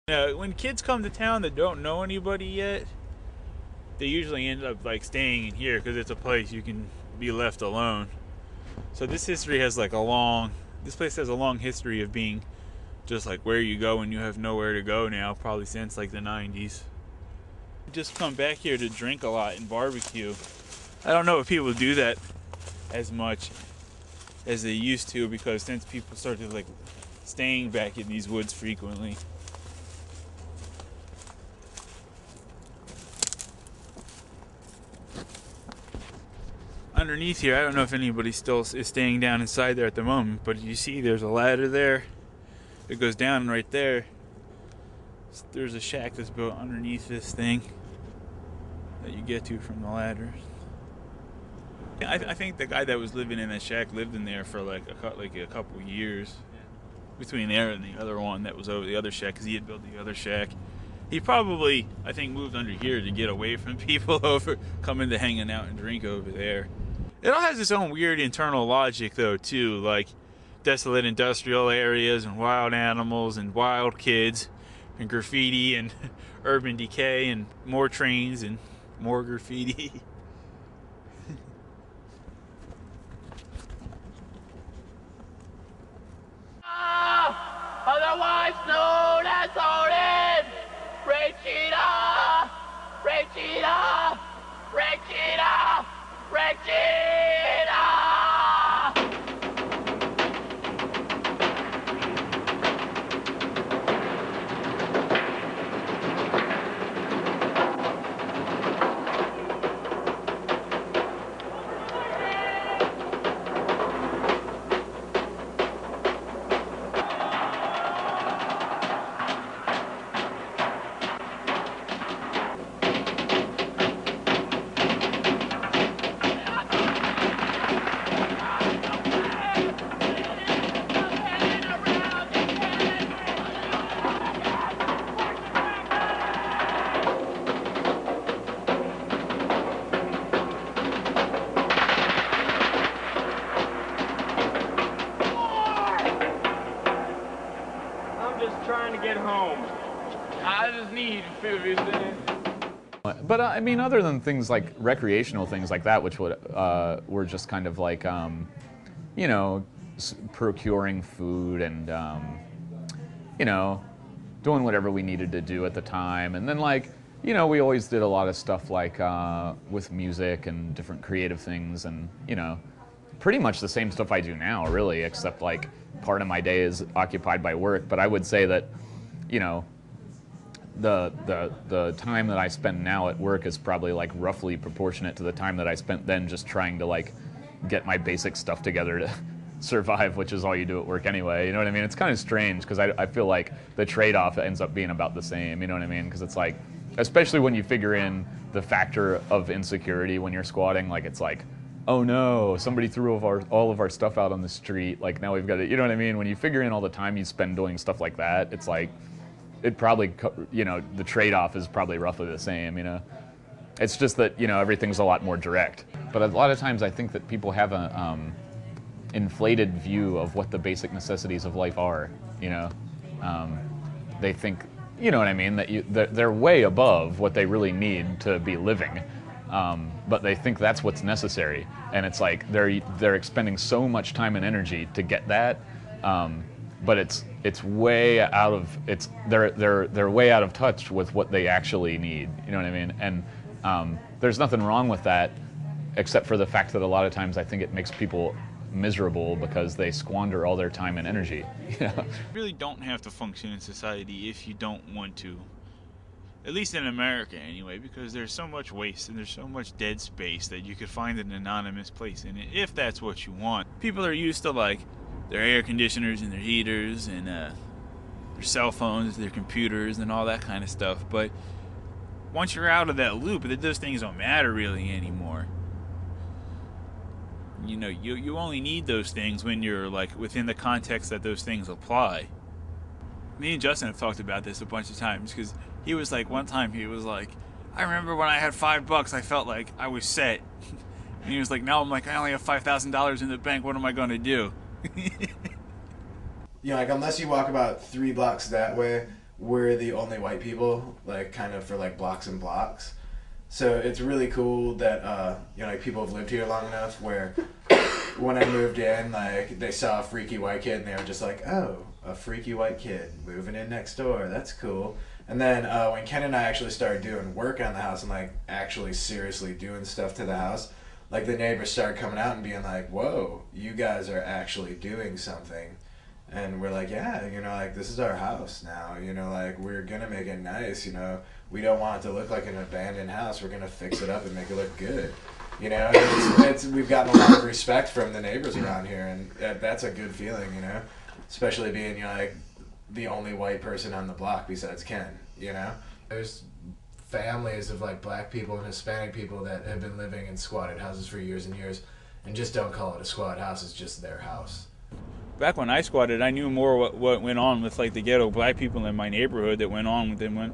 When kids come to town that don't know anybody yet, they usually end up like staying in here because it's a place you can be left alone. So this history has like this place has a long history of being just like where you go when you have nowhere to go now, probably since like the 90s. Just come back here to drink a lot and barbecue. I don't know if people do that as much as they used to, because since people started like staying back in these woods frequently. Underneath here, I don't know if anybody still is staying down inside there at the moment, but you see there's a ladder there that goes down, and right there there's a shack that's built underneath this thing that you get to from the ladder. I think the guy that was living in that shack lived in there for like a couple years, between there and the other one that was over the other shack, because he had built the other shack. He probably, I think, moved under here to get away from people over coming to hanging out and drink over there. It all has its own weird internal logic though too, like desolate industrial areas and wild animals and wild kids and graffiti and urban decay and more trains and more graffiti. Otherwise known as Odin! Regina! Regina! Regina! Regina! Trying to get home. I just need food. But I mean, other than things like recreational things like that, which were just kind of like, you know, procuring food and, you know, doing whatever we needed to do at the time. And then like, you know, we always did a lot of stuff like with music and different creative things, and, you know, pretty much the same stuff I do now, really, except like part of my day is occupied by work. But I would say that, you know, the time that I spend now at work is probably like roughly proportionate to the time that I spent then just trying to like get my basic stuff together to survive, which is all you do at work anyway. You know what I mean? It's kind of strange because I feel like the trade-off ends up being about the same. You know what I mean? Because it's like, especially when you figure in the factor of insecurity when you're squatting, like it's like, oh no, somebody threw all of our stuff out on the street, like now we've got to, you know what I mean? When you figure in all the time you spend doing stuff like that, it's like, it probably, you know, the trade-off is probably roughly the same, you know? It's just that, you know, everything's a lot more direct. But a lot of times I think that people have a inflated view of what the basic necessities of life are, you know? They think, you know what I mean, that they're way above what they really need to be living. But they think that's what's necessary, and it's like they're expending so much time and energy to get that, but it's way out of they're way out of touch with what they actually need. You know what I mean? And there's nothing wrong with that, except for the fact that a lot of times I think it makes people miserable because they squander all their time and energy. You know? You really don't have to function in society if you don't want to. At least in America anyway, because there's so much waste and there's so much dead space that you could find an anonymous place in it if that's what you want. People are used to like their air conditioners and their heaters and their cell phones, their computers and all that kind of stuff, but once you're out of that loop, those things don't matter really anymore. You know, you only need those things when you're like within the context that those things apply. Me and Justin have talked about this a bunch of times, because he was like, one time he was like, I remember when I had $5, I felt like I was set. And he was like, now I'm like, I only have $5,000 in the bank, what am I going to do? You know, like unless you walk about 3 blocks that way, we're the only white people, like kind of for like blocks and blocks. So it's really cool that you know, like people have lived here long enough where when I moved in, like they saw a freaky white kid and they were just like, oh, a freaky white kid moving in next door, that's cool. And then when Ken and I actually started doing work on the house and like actually seriously doing stuff to the house, like the neighbors started coming out and being like, whoa, you guys are actually doing something. And we're like, yeah, you know, like this is our house now, you know, like we're gonna make it nice, you know, we don't want it to look like an abandoned house, we're gonna fix it up and make it look good. You know, we've gotten a lot of respect from the neighbors around here, and that's a good feeling, you know, especially being, you know, like the only white person on the block besides Ken, you know. There's families of like black people and Hispanic people that have been living in squatted houses for years and years and just don't call it a squat house, it's just their house. Back when I squatted, I knew more what went on with like the ghetto black people in my neighborhood that went on than